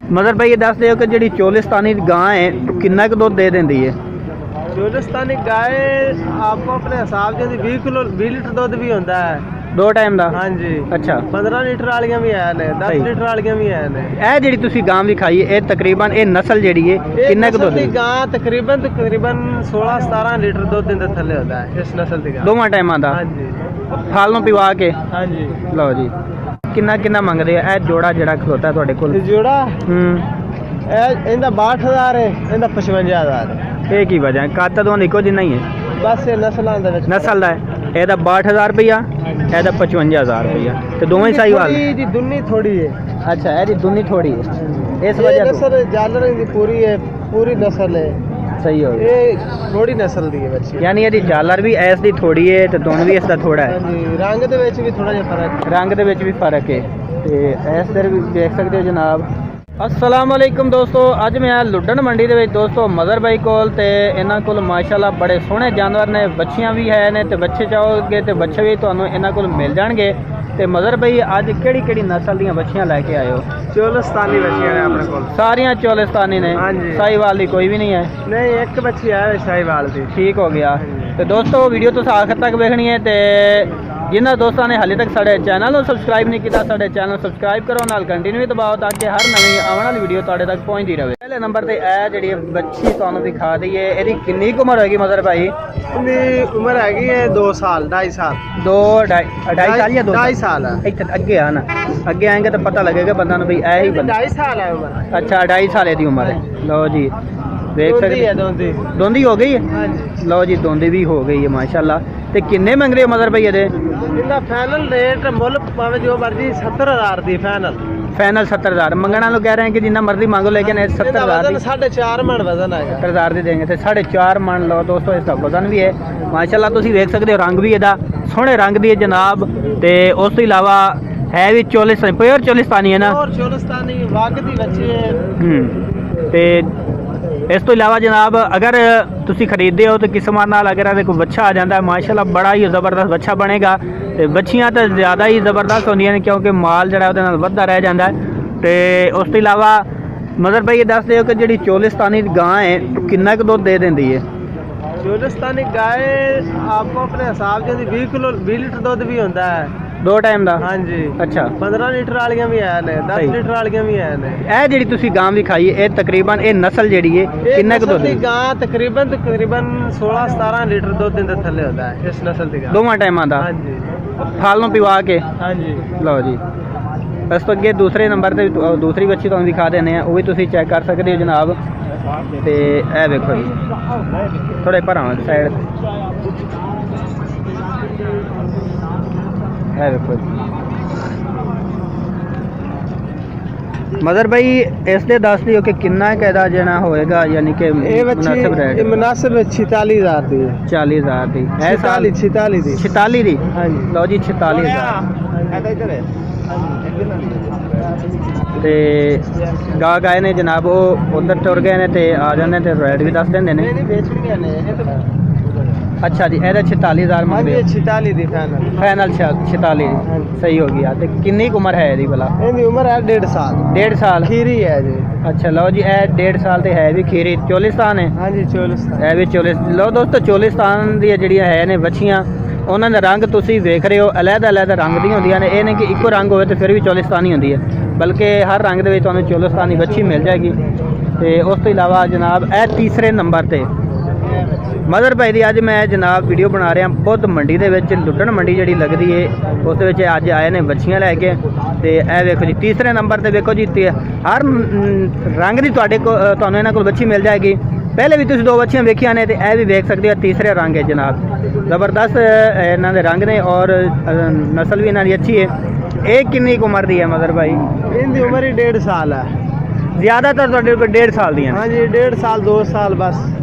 मगर भाई ये दस दिओ कि जी चोलिस्तानी गां है किन्ना क दुध दे देंदी है? चोलिस्तानी गाय आपको अपने हिसाब से 20 लीटर दुध भी होता है, 2 टाइम दा? हाँ जी। अच्छा, 15 लीटर वालियां भी है ने, 10 सही। लीटर वालियां भी है ने। ਇਹ ਜਿਹੜੀ ਤੁਸੀਂ ਗਾਂ ਵੀ ਖਾਈ ਇਹ ਤਕਰੀਬਨ ਇਹ ਨਸਲ ਜਿਹੜੀ ਹੈ ਕਿੰਨਾ ਕੁ ਦੁੱਧ ਦੀ ਦਿੰਦੀ? गां तकरीबन 16-17 लीटर दुध दिन थले होता है इस नस्ल की गां। ਦੋਵਾਂ ਟਾਈਮਾਂ ਦਾ हाँ जी, ਫਲ ਨੂੰ ਪਿਵਾ ਕੇ? हाँ जी। ਲਓ ਜੀ, ਕਿੰਨਾ ਕਿੰਨਾ ਮੰਗਦੇ ਆ ਇਹ ਜੋੜਾ ਜਿਹੜਾ ਖਲੋਤਾ ਤੁਹਾਡੇ ਕੋਲ? ते जोड़ा ਹੂੰ, इंदा 62,000 है, इंदा 55,000 है। ਇਹ ਕੀ ਵਜ੍ਹਾ ਹੈ? ਕੱਦ ਦੋਨ ਇੱਕੋ ਜਿੰਨਾ ਹੀ ਹੈ? बस ये नस्लां दे विच ਨਸਲ ਦਾ ਹੈ। ਇਹਦਾ 62,000 ਰੁਪਇਆ, ਇਹਦਾ 55,000 ਰੁਪਇਆ ਤੇ ਦੋਵੇਂ ਸਹੀ ਵਾਲ ਨੇ? थोड़ी दी दुन्नी थोड़ी है। ਅੱਛਾ, ਇਹਦੀ ਦੁਨੀ ਥੋੜੀ ਹੈ ਇਸ ये ਵਜ੍ਹਾ ਤੋਂ? नस्ल जालर दी पूरी है, पूरी नस्ल है। ਸਹੀ ਹੋ ਗਿਆ, ये थोड़ी नस्ल दी है बच्ची। ਯਾਨੀ ਇਹਦੀ ਜਾਲਰ ਵੀ ਐਸ ਦੀ ਥੋੜੀ ਹੈ ਤੇ ਦੁਨ ਵੀ ਇਸ ਦਾ ਥੋੜਾ ਹੈ। हाँ जी, रंग दे विच भी थोड़ा जिहा फर्क है। ਰੰਗ ਦੇ ਵਿੱਚ ਵੀ ਫਰਕ ਹੈ ਤੇ ਇਸ ਦਰ ਵੀ ਦੇਖ ਸਕਦੇ ਹੋ ਜਨਾਬ। अस्सलाम वालेकुम दोस्तों, अज मैं लुडन मंडी दे विच दोस्तों मदर भाई कोल ते इन्हां कोल माशाअल्लाह बड़े सोहने जानवर ने, बच्चियां भी है ने ते बच्चे चाहोगे ते बच्चे भी तुहानूं इन्हां कोल मिल जाणगे। ते मदर भाई अज किहड़ी नस्ल दीयां बच्चियां लैके आए हो? चोलिस्तानी बच्चियां ने अपने कोल। सारियां चोलिस्तानी ने? हाँ जी। साहिवाल दी कोई भी नहीं है? नहीं, एक बच्ची है शाहीवाल दी। ठीक हो गया। तो दोस्तों वीडियो तुस आखिर तक देखनी है ते जिन्होंने दोस्तों ने हाले तक साढ़े चैनल को सबसक्राइब नहीं किया साढ़े चैनल सबसक्राइब करो, नाल कंटिन्यू दबाओ ताकि हर नवी आने वाली वीडियो तुहाडे तक पहुँचती रहे। पहले नंबर पे ए जी बच्ची तुहानूं दिखा दईए, ਇਹਦੀ किन्नी उम्र होगी मदर भाई? इहदी उम्र हैगी है 2 साल 2.5 साल। 2.5 साल या 2 2.5 साल है। इत्थे अगे आना, अगे आएंगे तो पता लगेगा बंदा नूं भी ऐ ही बंदा। 2.5 साल है उम्र। अच्छा, 2.5 साल की उम्र है। लो जी देख सकते है दोंदी। दोंदी हो गई है? हाँ जी। लो जी दोंदी भी हो गई है माशाल्लाह। ते किन्ने मंग रहे हो मदर भाई ਇਹਦੇ? ਇਹਦਾ फाइनल रेट मुल भावे जो मर्जी 70,000 दी फाइनल। फाइनल 70,000 मंगना लोग कह रहे हैं कि जितना मर्जी मांगो लेकिन 70,000 वजन 4.5 मन वजन है। 70,000 ਦੀ ਦੇंगे ਤੇ 4.5 ਮਣ ਲਓ ਦੋਸਤੋ। ਇਸ ਦਾ ਵਜ਼ਨ ਵੀ ਹੈ ਮਾਸ਼ਾਅੱਲਾ, ਤੁਸੀਂ ਵੇਖ ਸਕਦੇ ਹੋ ਰੰਗ ਵੀ ਇਹਦਾ ਸੋਹਣੇ ਰੰਗ ਦੀ ਹੈ ਜਨਾਬ। ਤੇ ਉਸ ਤੋਂ ਇਲਾਵਾ ਹੈ ਵੀ ਚੋਲਿਸਤਾਨੀ, ਪਿਓਰ ਚੋਲਿਸਤਾਨੀ ਹੈ ਨਾ? और चोलिस्तानी वाग दी बच्ची है। ਤੇ ਇਸ ਤੋਂ ਇਲਾਵਾ ਜਨਾਬ ਅਗਰ ਤੁਸੀਂ ਖਰੀਦਦੇ ਹੋ ਤਾਂ ਕਿਸਮਾਂ ਨਾਲ ਅਗਰ ਇਹਦੇ ਕੋਈ ਬੱਚਾ ਆ ਜਾਂਦਾ ਮਾਸ਼ਾਅੱਲਾ ਬੜਾ ਹੀ ਜ਼ਬਰਦਸਤ ਬੱਚਾ ਬਣੇਗਾ। ਤੇ ਬੱਚੀਆਂ ਤਾਂ ਜ਼ਿਆਦਾ ਹੀ ਜ਼ਬਰਦਸਤ ਹੁੰਦੀਆਂ ਨੇ ਕਿਉਂਕਿ ਮਾਲ ਜਿਹੜਾ ਉਹਦੇ ਨਾਲ ਵੱਧਦਾ ਰਹਿ ਜਾਂਦਾ ਹੈ। ਤੇ ਉਸ ਤੋਂ ਇਲਾਵਾ ਮਦਰ ਭਾਈ ਇਹ ਦੱਸ ਦਿਓ ਕਿ ਜਿਹੜੀ ਚੋਲਿਸਤਾਨੀ ਗਾਂ ਹੈ ਕਿੰਨਾ ਕੁ ਦੁੱਧ ਦੇ ਦਿੰਦੀ ਹੈ? चोलिस्तानी गाय आपको अपने हिसाब से 20 लीटर दुध भी होता है, 2 टाइम ਦਾ? हाँ जी। अच्छा, 15 लीटर वालियां भी है ने, 10 सही। लीटर वालियां भी है ने। ਇਹ ਜਿਹੜੀ ਤੁਸੀਂ ਗਾਂ ਵੀ ਖਾਈ ਇਹ ਤਕਰੀਬਨ ਇਹ ਨਸਲ ਜਿਹੜੀ ਹੈ ਕਿੰਨਾ ਕੁ ਦੁੱਧ दी ਦਿੰਦੀ? गां तकरीबन 16-17 लीटर दुध दिन थले होता है इस नस्ल की गां। ਦੋਵਾਂ ਟਾਈਮਾਂ ਦਾ हाँ जी, ਫਲ ਨੂੰ ਪਿਵਾ ਕੇ? हाँ जी। ਲਓ ਜੀ, ਇਸ ਤੋਂ ਅੱਗੇ ਦੂਸਰੇ ਨੰਬਰ ਤੇ ਦੂਸਰੀ ਬੱਚੀ ਤੁਹਾਨੂੰ ਦਿਖਾ ਦਿੰਦੇ ਆ, ਉਹ ਵੀ ਤੁਸੀਂ ਚੈੱਕ ਕਰ ਸਕਦੇ ਹੋ ਜਨਾਬ। ਤੇ ਇਹ ਵੇਖੋ ਜੀ ਥੋੜੇ ਭਰਾਂ ਸਾਈਡ ਇਹ ਵੇਖੋ ਜੀ ਮਦਰ ਭਾਈ ਇਸ ਦੇ ਦੱਸ ਦਿਓ ਕਿ ਕਿੰਨਾ ਕੈਦਾ ਜਣਾ ਹੋਏਗਾ, ਯਾਨੀ ਕਿ ये ਮੁਨਾਸਿਬ बच्ची ਰੇਟ? मुनासिब 46,000 दी है। 40,000 ਦੀ? ਇਹ ਸਾਲ 46 दी। 46 ਦੀ? हाँ जी। ਲਓ ਜੀ 46,000 इधर है। ਤੇ ਗਾਹਕ ਆਏ ਨੇ ਜਨਾਬ, ਉਹ ਉਧਰ ਟੁਰ ਗਏ ਨੇ ਤੇ ਆ ਜਾਂਦੇ ਤੇ ਰੇਟ ਵੀ ਦੱਸ ਦਿੰਦੇ ਨੇ। नहीं बेचनी है ये तो। ਅੱਛਾ ਜੀ, ਇਹਦਾ 46,000 हाँ ਮੰਗਦੇ जी, ਹੋ? 46 दी फाइनल। ਫਾਈਨਲ 46 ਸਹੀ ਹੋ ਗਿਆ। ਤੇ ਕਿੰਨੀ ਕੁ ਉਮਰ ਹੈ ਇਹਦੀ ਭਲਾ? इनकी उम्र है 1.5 साल। 1.5 ਸਾਲ? खीरी है जी। ਅੱਛਾ ਲਓ ਜੀ, ਇਹ 1.5 ਸਾਲ ਤੇ ਹੈ ਵੀ ਖੀਰੀ ਚੋਲਿਸਤਾਨ ਹੈ? हाँ जी, चोलिस्तान। ਇਹ ਵੀ ਲਓ ਦੋਸਤੋ ਚੋਲਿਸਤਾਨ ਦੀਆਂ ਜਿਹੜੀਆਂ ਹੈ ਨੇ ਬੱਚੀਆਂ ਉਹਨਾਂ ਦਾ ਰੰਗ ਤੁਸੀਂ ਵੇਖ ਰਹੇ ਹੋ ਅਲੱਗ-ਅਲੱਗ ਰੰਗ ਦੀਆਂ ਹੁੰਦੀਆਂ ਨੇ। ਇਹ ਨਹੀਂ ਕਿ ਇੱਕੋ ਰੰਗ ਹੋਵੇ ਤੇ ਫਿਰ ਵੀ ਚੋਲਿਸਤਾਨੀ ਹੁੰਦੀ ਹੈ, ਬਲਕਿ ਹਰ ਰੰਗ ਦੇ ਵਿੱਚ ਤੁਹਾਨੂੰ ਚੋਲਿਸਤਾਨੀ ਬੱਚੀ ਮਿਲ ਜਾਏਗੀ। ਤੇ ਉਸ ਤੋਂ ਇਲਾਵਾ ਜਨਾਬ ਇਹ ਤੀਸਰੇ ਨੰਬਰ ਤੇ ਮਦਰ ਭਾਈ ਦੀ ਅੱਜ ਮੈਂ ਜਨਾਬ ਵੀਡੀਓ ਬਣਾ ਰਿਹਾ ਬੁੱਧ ਮੰਡੀ ਦੇ ਵਿੱਚ। ਲੁੱਡਣ ਮੰਡੀ ਜਿਹੜੀ ਲੱਗਦੀ ਹੈ ਉਸ ਦੇ ਵਿੱਚ ਅੱਜ ਆਏ ਨੇ ਬੱਚੀਆਂ ਲੈ ਕੇ। ਤੇ ਇਹ ਵੇਖੋ ਜੀ ਤੀਸਰੇ ਨੰਬਰ ਤੇ ਵੇਖੋ ਜੀ ਹਰ ਰੰਗ ਦੀ ਤੁਹਾਨੂੰ ਇਹਨਾਂ ਕੋਲ ਬੱਚੀ ਮਿਲ ਜਾਏਗੀ। ਪਹਿਲੇ ਵੀ ਤੁਸੀਂ 2 ਬੱਚੀਆਂ ਵੇਖੀਆਂ ਨੇ ਤੇ ਇਹ ਵੀ ਵੇਖ ਸਕਦੇ ਹੋ ਤੀਸਰੇ ਰੰਗ ਹੈ ਜਨਾਬ। ਜ਼ਬਰਦਸਤ ਇਹਨਾਂ ਦੇ ਰੰਗ ਨੇ ਔਰ ਨਸਲ ਵੀ ਇਹਨਾਂ ਦੀ ਅੱਛੀ ਹੈ। ਇਹ ਕਿੰਨੀ ਕੁ ਉਮਰ ਦੀ ਹੈ ਮਦਰ ਭਾਈ? इनकी उम्र ही 1.5 साल है। ਜ਼ਿਆਦਾਤਰ ਤੁਹਾਡੇ ਕੋਲ 1.5 ਸਾਲ ਦੀਆਂ ਨੇ? हाँ जी, 1.5 साल 2 साल बस।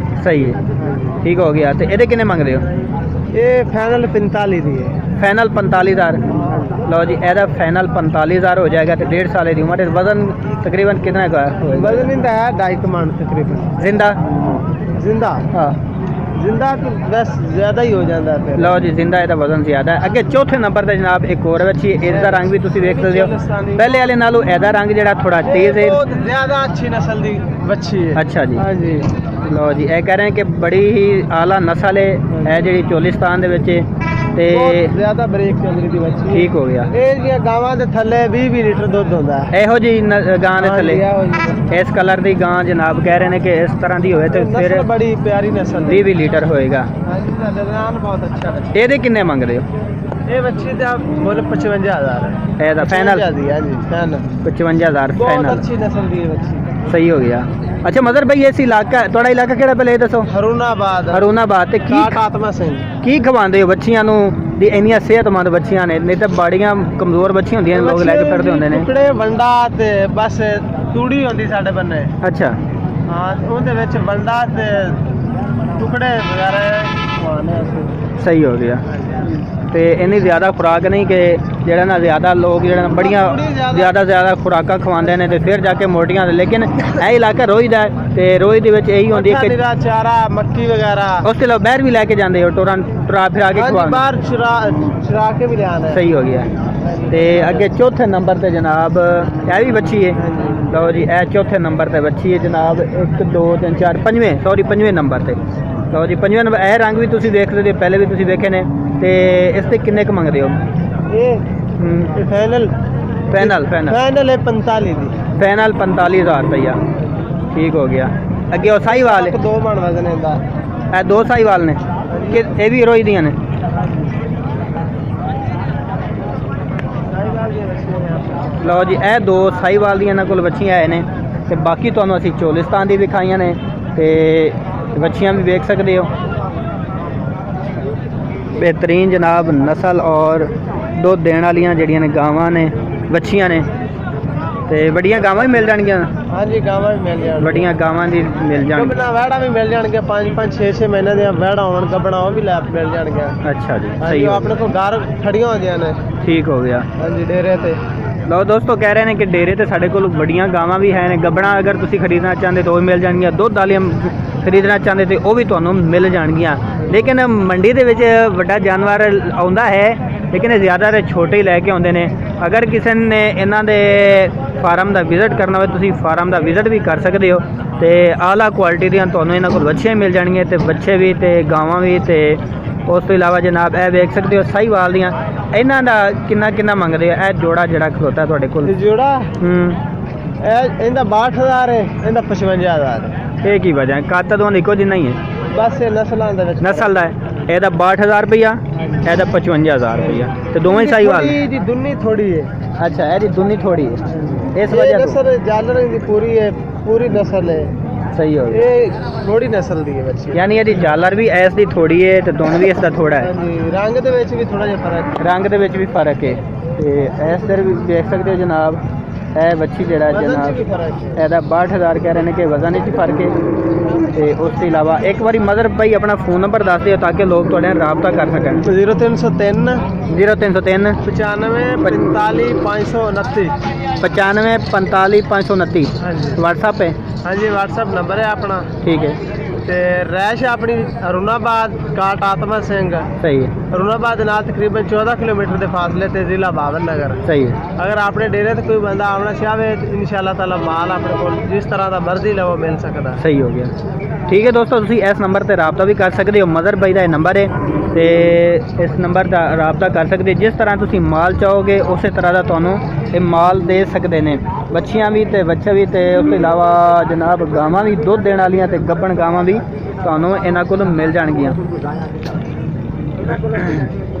ਸਹੀ ਹੈ, ਠੀਕ ਹੋ ਗਿਆ। ਤੇ ਇਹਦੇ ਕਿੰਨੇ ਮੰਗਦੇ ਹੋ? ये फाइनल 45 दी है। फाइनल 45,000? लो जी, ਇਹਦਾ फाइनल 45,000 हो जाएगा। तो 1.5 साल की उम्र। वजन तकरीबन कितना का होगा? वजन इनका है 2.5 मन तकरीबन। जिंदा? जिंदा हाँ, जिंदा तो बस ज्यादा ही हो जाता है फिर। ਲਓ ਜੀ ਜ਼ਿੰਦਾ ਇਹਦਾ ਵਜ਼ਨ ਜ਼ਿਆਦਾ ਹੈ। ਅੱਗੇ ਚੌਥੇ ਨੰਬਰ ਤੇ ਜਨਾਬ ਇੱਕ ਹੋਰ ਵੱਛੀ ਹੈ, ਇਸ ਦਾ ਰੰਗ ਵੀ ਤੁਸੀਂ ਵੇਖ ਸਕਦੇ ਹੋ। ਪਹਿਲੇ ਵਾਲੇ ਨਾਲੋਂ ਇਹਦਾ ਰੰਗ ਜਿਹੜਾ ਥੋੜਾ ਤੇਜ਼ ਹੈ। बहुत ज्यादा अच्छी नस्ल की बच्ची है। ਅੱਛਾ ਜੀ, हाँ जी। ਲਓ ਜੀ ਇਹ ਕਹਿ ਰਹੇ ਕਿ ਬੜੀ ਹੀ ਆਲਾ ਨਸਲ ਹੈ ਇਹ ਜਿਹੜੀ ਚੋਲਿਸਤਾਨ ਦੇ ਵਿੱਚ ਹੈ ਤੇ बहुत ज्यादा ब्रेक चंद्री की बच्ची है। ਠੀਕ ਹੋ ਗਿਆ। ਇਹ ਦੀਆਂ ਗਾਵਾਂ ਦੇ ਥੱਲੇ 20 ਲੀਟਰ ਦੁੱਧ ਹੁੰਦਾ ਹੈ। ਇਹੋ ਜੀ ਗਾਂ ਦੇ ਥੱਲੇ ਇਹੋ ਜਿਹੀ ਇਸ ਕਲਰ ਦੀ ਗਾਂ ਜਨਾਬ ਕਹਿ ਰਹੇ ਨੇ ਕਿ ਇਸ ਤਰ੍ਹਾਂ ਦੀ ਹੋਵੇ ਤੇ ਫਿਰ ਨਸਲ ਬੜੀ ਪਿਆਰੀ ਨਸਲ ਦੀ। 20 ਲੀਟਰ ਹੋਏਗਾ। ਹਾਂਜੀ ਤੁਹਾਡਾ ਨਾਮ ਬਹੁਤ ਅੱਛਾ ਹੈ। ਇਹਦੇ ਕਿੰਨੇ ਮੰਗਦੇ ਹੋ? ਇਹ ਬੱਚੀ ਦਾ ਮੁੱਲ 55000 ਹੈ। ਇਹਦਾ ਫਾਈਨਲ ਹਾਂਜੀ ਫਾਈਨਲ 55000 ਬਹੁਤ ਫਾਈਨਲ। ਅੱਛੀ ਨਸਲ ਦੀ ਹੈ ਬੱਚੀ। ਸਹੀ ਹੋ ਗਿਆ। ਅੱਛਾ ਮਦਰ ਭਾਈ ਇਸ ਇਲਾਕਾ ਤੁਹਾਡਾ ਇਲਾਕਾ ਕਿਹੜਾ ਪਹਿਲੇ ਇਹ ਦੱਸੋ? ਹਰੂਨਾਬਾਦ। ਹਰੂਨਾਬਾਦ। ਤੇ ਕਾਟ ਆਤਮਾ ਸਿੰਘ। ਕੀ ਖਵਾਉਂਦੇ ਹੋ ਬੱਚੀਆਂ ਨੂੰ ਦੀ ਇੰਨੀਆਂ ਸਿਹਤਮੰਦ ਬੱਚੀਆਂ ਨੇ? ਨਹੀਂ ਤਾਂ ਬਾੜੀਆਂ ਕਮਜ਼ੋਰ ਬੱਚੀਆਂ ਹੁੰਦੀਆਂ ਨੇ ਲੋਕ ਲੈ ਕੇ ਫਿਰਦੇ ਹੁੰਦੇ ਨੇ। ਟੁਕੜੇ ਵੰਡਾ ਤੇ ਬਸ ਤੂੜੀ ਹੁੰਦੀ ਸਾਡੇ ਬੰਨੇ। ਅੱਛਾ ਹਾਂ ਉਹਦੇ ਵਿੱਚ ਵੰਡਾ ਤੇ ਟੁਕੜੇ ਵਗੈਰਾ ਖਵਾਉਣੇ ਅਸੀਂ। ਸਹੀ ਹੋ ਗਿਆ। ਤੇ ਇੰਨੀ ਜ਼ਿਆਦਾ ਖੁਰਾਕ ਨਹੀਂ ਕਿ ਜਿਹੜਾ ਨਾ ਜ਼ਿਆਦਾ ਲੋਕ ਜਿਹੜਾ ਨਾ ਬੜੀਆਂ ਜ਼ਿਆਦਾ ਖੁਰਾਕਾਂ ਖਵਾਉਂਦੇ ਨੇ ਤੇ ਫਿਰ ਜਾ ਕੇ ਮੋਟੀਆਂ। ਲੇਕਿਨ ਇਹ ਇਲਾਕਾ ਰੋਜ਼ ਦਾ ਹੈ ਤੇ ਰੋਜ਼ ਦੇ ਵਿੱਚ ਇਹੀ ਹੁੰਦੀ ਹੈ ਕਿ ਨਿਰਾ ਚਾਰਾ ਮੱਕੀ ਵਗੈਰਾ ਉਸ ਤੋਂ ਇਲਾਵਾ ਬਾਹਰ ਵੀ ਲੈ ਕੇ ਜਾਂਦੇ ਹੋ ਟੁਰਾ ਫਿਰਾ ਕੇ ਹਾਂਜੀ ਖਵਾਉਂਦੇ। ਬਾਹਰ ਚੁਰਾ ਕੇ ਵੀ ਲਿਆਣਾ ਹੈ। ਸਹੀ ਹੋ ਗਿਆ। ਤੇ ਅੱਗੇ ਚੌਥੇ ਨੰਬਰ ਤੇ ਜਨਾਬ ਇਹ ਵੀ ਬੱਚੀ ਹੈ। ਲਓ ਜੀ ਇਹ ਚੌਥੇ ਨੰਬਰ ਤੇ ਬੱਚੀ ਹੈ ਜਨਾਬ। 1 2 3 4 ਪੰਜਵੇਂ ਨੰਬਰ ਤੇ। ਲਓ ਜੀ ਪੰਜਵੇਂ ਨੰਬਰ। ਇਹ ਰੰਗ ਵੀ ਤੁਸੀਂ ਵੇਖ ਸਕਦੇ ਹੋ, ਪਹਿਲੇ ਵੀ ਤੁਸੀਂ ਵੇਖੇ ਨੇ। ਤੇ ਇਸ ਤੇ ਕਿੰਨੇ ਕੁ ਮੰਗਦੇ ਹੋ? ਇਹ ਫਾਈਨਲ ਫਾਈਨਲ ਹੈ 45 ਦੀ। ਫਾਈਨਲ 45000 ਰੁਪਇਆ। ਠੀਕ ਹੋ ਗਿਆ। ਅੱਗੇ ਉਹ ਸਾਹੀਵਾਲ ਹੈ। 2 ਮਣ ਵਜ਼ਨ ਇਹਦਾ। ਇਹ ਦੋ ਸਾਹੀਵਾਲ ਨੇ ਕਿ ਇਹ ਵੀ ਰੋਈ ਦੀਆਂ ਨੇ? ਲਓ ਜੀ ਇਹ ਦੋ ਸਾਹੀਵਾਲ ਦੀਆਂ ਇਹਨਾਂ ਕੋਲ ਬੱਚੀਆਂ ਆਏ ਨੇ ਤੇ ਬਾਕੀ ਤੁਹਾਨੂੰ ਅਸੀਂ ਚੋਲਿਸਤਾਨ ਦੀ ਵਿਖਾਈਆਂ ਨੇ ਤੇ ਬੱਚੀਆਂ ਵੀ ਵੇਖ ਸਕਦੇ ਹੋ। बेहतरीन जनाब नस्ल और दुध देने वालियां जड़ियां ने गावां ने बच्चियां ने ते बड़ियां गावां भी मिल जाणगियां। हाँ जी गावां भी मिल जाणगियां। बड़ियां गावां दी मिल जाणगियां। गबना वैड़ा भी मिल जाणगियां। 5 6 महीने दी वैड़ा होण गबना वो भी मिल जाणगियां। अच्छा जी हाँ सही जी हो अपने को घर खड़ियां होंदियां ने। ठीक हो गया। हाँ जी डेरे ते। ਲਓ ਦੋਸਤੋ ਕਹਿ ਰਹੇ ਨੇ ਕਿ ਡੇਰੇ ਤੇ ਸਾਡੇ ਕੋਲ ਬੜੀਆਂ ਗਾਵਾਂ ਵੀ ਹੈ ਨੇ। ਗੱਬਣਾ ਅਗਰ ਤੁਸੀਂ ਖਰੀਦਣਾ ਚਾਹੁੰਦੇ ਤਾਂ ਉਹ ਵੀ ਮਿਲ ਜਾਣਗੀਆਂ। ਦੁੱਧ ਵਾਲੀਆਂ ਖਰੀਦਣਾ ਚਾਹੁੰਦੇ ਤੇ ਉਹ ਵੀ ਤੁਹਾਨੂੰ ਮਿਲ ਜਾਣਗੀਆਂ। ਲੇਕਿਨ ਮੰਡੀ ਦੇ ਵਿੱਚ ਵੱਡਾ ਜਾਨਵਰ ਆਉਂਦਾ ਹੈ ਲੇਕਿਨ ਇਹ ਜ਼ਿਆਦਾਤਰ ਛੋਟੇ ਹੀ ਲੈ ਕੇ ਆਉਂਦੇ ਨੇ। ਅਗਰ ਕਿਸੇ ਨੇ ਇਹਨਾਂ ਦੇ ਫਾਰਮ ਦਾ ਵਿਜ਼ਿਟ ਕਰਨਾ ਹੋਵੇ ਤੁਸੀਂ ਫਾਰਮ ਦਾ ਵਿਜ਼ਿਟ ਵੀ ਕਰ ਸਕਦੇ ਹੋ ਤੇ ਆਲਾ ਕੁਆਲਿਟੀ ਦੀਆਂ ਤੁਹਾਨੂੰ ਇਹਨਾਂ ਕੋਲ ਬੱਚੀਆਂ ਮਿਲ ਜਾਣਗੀਆਂ ਤੇ ਬੱਚੇ ਵੀ ਤੇ ਗਾਵਾਂ ਵੀ। ਤੇ ਉਸ ਤੋਂ ਇਲਾਵਾ ਜਨਾਬ ਇਹ ਵੇਖ ਸਕਦੇ ਹੋ ਸਾਹੀਵਾਲ ਦੀਆਂ। ਇਹਨਾਂ ਦਾ ਕਿੰਨਾ ਮੰਗਦੇ ਆ? ਇਹ ਜੋੜਾ ਜਿਹੜਾ ਖਲੋਤਾ ਤੁਹਾਡੇ ਕੋਲ ਜੋੜਾ ਇਹਦਾ 62000 ਹੈ। ਇਹਦਾ 55000 ਹੈ। ਇਹ ਕੀ ਵਜ੍ਹਾ? ਕੱਦ ਦੋਵਾਂ ਇੱਕੋ ਜਿੰਨਾ ਹੀ ਹੈ? ਬਸ ਇਹ ਨਸਲਾਂ ਦੇ ਵਿੱਚ ਨਸਲ ਦਾ ਹੈ। ਇਹਦਾ 62000 ਰੁਪਇਆ, ਇਹਦਾ 55000 ਰੁਪਇਆ ਤੇ ਦੋਵੇਂ ਹੀ ਸਾਹੀਵਾਲ ਨੇ। ਜੀ ਦੁੰਨੀ ਥੋੜੀ ਹੈ। ਅੱਛਾ ਇਹਦੀ ਦੁੰਨੀ ਥੋੜੀ ਹੈ ਇਸ ਇਹ ਵਜ੍ਹਾ ਤੋਂ। ਨਸਲ ਜਾਲਰ ਦੀ ਪੂਰੀ ਹੈ, ਪੂਰੀ ਨਸਲ ਹੈ। ਸਹੀ ਹੋ ਗਿਆ। ਇਹ ਥੋੜੀ ਨਸਲ ਦੀ ਹੈ ਬੱਚੀ। ਯਾਨੀ ਇਹਦੀ ਜਾਲਰ ਵੀ ਐਸ ਦੀ ਥੋੜੀ ਹੈ ਤੇ ਦੁੰਨ ਵੀ ਇਸ ਦਾ ਥੋੜਾ ਹੈ। ਹਾਂਜੀ ਰੰਗ ਦੇ ਵਿੱਚ ਵੀ ਥੋੜਾ ਜਿਹਾ ਫਰਕ ਹੈ। ਰੰਗ ਦੇ ਵਿੱਚ ਵੀ ਫਰਕ ਹੈ ਤੇ ਇਸ ਦਰ ਵੀ ਦੇਖ ਸਕਦੇ ਹੋ ਜਨਾਬ। ਇਹ ਬੱਚੀ ਜਿਹੜਾ ਜਨਾਬ ਇਹਦਾ 62000 ਕਹਿ ਰਹੇ ਨੇ ਕਿ ਵਜ਼ਨ ਵਿੱਚ ਫਰਕ ਹੈ। ਤੇ ਉਸ ਤੋਂ ਇਲਾਵਾ ਇੱਕ ਵਾਰੀ ਮਦਰ ਭਾਈ ਆਪਣਾ ਫੋਨ ਨੰਬਰ ਦੱਸ ਦਿਓ ਤਾਂ ਕਿ ਲੋਕ ਤੁਹਾਡੇ ਨਾਲ ਰਾਬਤਾ ਕਰ ਸਕਣ। 0303 0303 95 45 529। 95 45 529 ਹਾਂਜੀ व्हाट्सअप है। हाँ जी व्हाट्सअप नंबर है अपना। ठीक है ਤੇ ਰੈਸ਼ ਆਪਣੀ ਅਰੁਣਾਬਾਦ ਕਾਟ ਆਤਮਾ ਸਿੰਘ। सही है ਅਰੁਣਾਬਾਦ ਨਾਲ ਤਕਰੀਬਨ 14 ਕਿਲੋਮੀਟਰ ਦੇ ਫਾਸਲੇ ਤੇ ਜ਼ਿਲ੍ਹਾ ਬਾਵਨ ਨਗਰ। सही है। ਅਗਰ ਆਪਣੇ ਡੇਰੇ ਤੇ ਕੋਈ ਬੰਦਾ ਆਉਣਾ ਚਾਹਵੇ ਤਾਂ ਇਨਸ਼ਾਅੱਲਾ ਤਾਲਾ ਮਾਲ ਆਪਣੇ ਕੋਲ ਜਿਸ ਤਰ੍ਹਾਂ ਦਾ ਮਰਜ਼ੀ ਲਵੋ ਮਿਲ ਸਕਦਾ। सही हो गया। ठीक है दोस्तों ਤੁਸੀਂ ਇਸ ਨੰਬਰ ਤੇ ਰਾਬਤਾ ਵੀ ਕਰ ਸਕਦੇ ਹੋ। ਮਦਰ ਭਾਈ ਦਾ ਇਹ ਨੰਬਰ ਹੈ ਤੇ ਇਸ ਨੰਬਰ ਦਾ ਰਾਬਤਾ ਕਰ ਸਕਦੇ। ਜਿਸ ਤਰ੍ਹਾਂ ਤੁਸੀਂ ਮਾਲ ਚਾਹੋਗੇ ਉਸੇ ਤਰ੍ਹਾਂ ਦਾ ਤੁਹਾਨੂੰ ਇਹ ਮਾਲ ਦੇ ਸਕਦੇ ਨੇ। ਬੱਚੀਆਂ ਵੀ ਤੇ ਬੱਚੇ ਵੀ ਤੇ ਉਸ ਤੋਂ ਇਲਾਵਾ ਜਨਾਬ ਗਾਵਾਂ ਵੀ ਦੁੱਧ ਦੇਣ ਵਾਲੀਆਂ ਤੇ ਗੱਭਣ ਗਾਵਾਂ ਵੀ ਤੁਹਾਨੂੰ ਇਹਨਾਂ ਕੋਲ ਮਿਲ ਜਾਣਗੀਆਂ।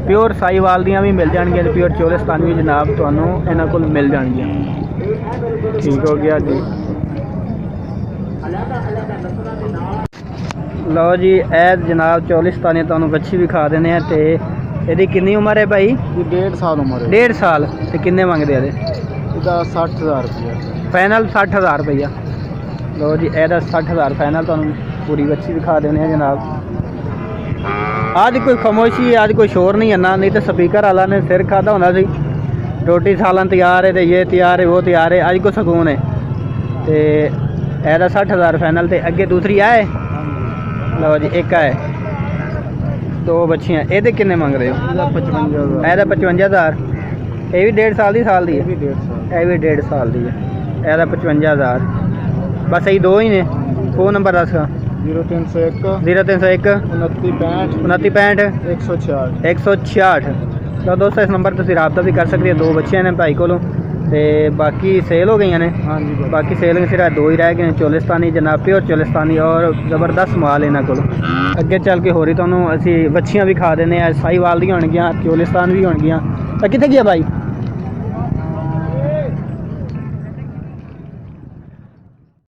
ਪਿਓਰ ਸਾਹੀਵਾਲ ਦੀਆਂ ਵੀ ਮਿਲ ਜਾਣਗੀਆਂ ਤੇ ਪਿਓਰ ਚੋਲਿਸਤਾਨ ਵੀ ਜਨਾਬ ਤੁਹਾਨੂੰ ਇਹਨਾਂ ਕੋਲ ਮਿਲ ਜਾਣਗੀਆਂ। ਠੀਕ ਹੋ ਗਿਆ ਜੀ। ਲਓ ਜੀ ਇਹ ਜਨਾਬ ਚੋਲਿਸਤਾਨੀ ਤੁਹਾਨੂੰ ਬੱਚੀ ਵਿਖਾ ਦਿੰਦੇ ਆ ਤੇ ਇਹਦੀ ਕਿੰਨੀ ਉਮਰ ਹੈ ਭਾਈ? 1.5 ਸਾਲ ਉਮਰ ਹੈ। 1.5 ਸਾਲ ਤੇ ਕਿੰਨੇ ਮੰਗਦੇ ਇਹਦੇ? ਇਹਦਾ 60000 ਰੁਪਏ ਫਾਈਨਲ 60000 ਰੁਪਈਆ। ਲਓ ਜੀ ਇਹਦਾ 60000 ਫਾਈਨਲ ਤੁਹਾਨੂੰ ਪੂਰੀ ਬੱਚੀ ਵਿਖਾ ਦਿੰਦੇ ਆ ਜਨਾਬ। ਅੱਜ ਕੋਈ ਖਾਮੋਸ਼ੀ ਅੱਜ ਕੋਈ ਸ਼ੋਰ ਨਹੀਂ ਆਣਾ ਨਹੀਂ ਤਾਂ ਸਪੀਕਰ ਵਾਲਾ ਨੇ ਸਿਰ ਖਾਦਾ ਹੁੰਦਾ ਸੀ। ਰੋਟੀ ਸਾਲਨ ਤਿਆਰ ਹੈ ਤੇ ਇਹ ਤਿਆਰ ਹੈ ਉਹ ਤਿਆਰ ਹੈ। ਅੱਜ ਕੋਈ ਸਕੂਨ ਹੈ ਤੇ ਇਹਦਾ 60000 ਫਾਈਨਲ ਤੇ ਅੱਗੇ ਦੂਸਰੀ ਆਏ। ਲਓ ਜੀ ਇੱਕ ਆਏ 2 ਬੱਚੀਆਂ। ਇਹਦੇ ਕਿੰਨੇ ਮੰਗ ਰਹੇ ਹੋ? ਇਹਦਾ 55,000 ਇਹਦਾ 55,000। ਇਹ ਵੀ 1.5 ਸਾਲ ਦੀ ਦੀ ਹੈ? ਵੀ 1.5 ਇਹ ਵੀ 1.5 ਸਾਲ ਦੀ ਹੈ। ਇਹਦਾ 55,000। ਬਸ ਇਹੀ 2 ਹੀ ਨੇ। ਫੋਨ ਨੰਬਰ ਦੱਸ। 0301 0301 2965 2965 166 166। ਤਾਂ ਦੋਸਤੋ ਇਸ ਨੰਬਰ ਤੁਸੀਂ ਰਾਬਤਾ ਵੀ ਕਰ ਸਕਦੇ ਹੋ। 2 ਬੱਚਿਆਂ ਨੇ ਭਾਈ ਕੋਲੋਂ ਤੇ ਬਾਕੀ ਸੇਲ ਹੋ ਗਈਆਂ ਨੇ। ਹਾਂਜੀ ਬਾਈ। ਬਾਕੀ ਸੇਲ ਸਿਰਫ 2 ਹੀ ਰਹਿ ਗਏ ਨੇ, ਚੋਲਿਸਤਾਨੀ ਜਨਾਬ, ਪਿਓਰ ਚੋਲਿਸਤਾਨੀ ਔਰ ਜ਼ਬਰਦਸਤ ਮਾਲ ਇਹਨਾਂ ਕੋਲ। ਅੱਗੇ ਚੱਲ ਕੇ ਹੋਰ ਹੀ ਤੁਹਾਨੂੰ ਅਸੀਂ ਵੱਛੀਆਂ ਵੀ ਖਾ ਦਿੰਦੇ ਆ। ਸਾਈਵਾਲ ਦੀਆਂ ਹੋਣਗੀਆਂ, ਚੋਲਿਸਤਾਨ ਵੀ ਹੋਣਗੀਆਂ। ਤਾਂ ਕਿੱਥੇ ਗਿਆ ਭਾਈ?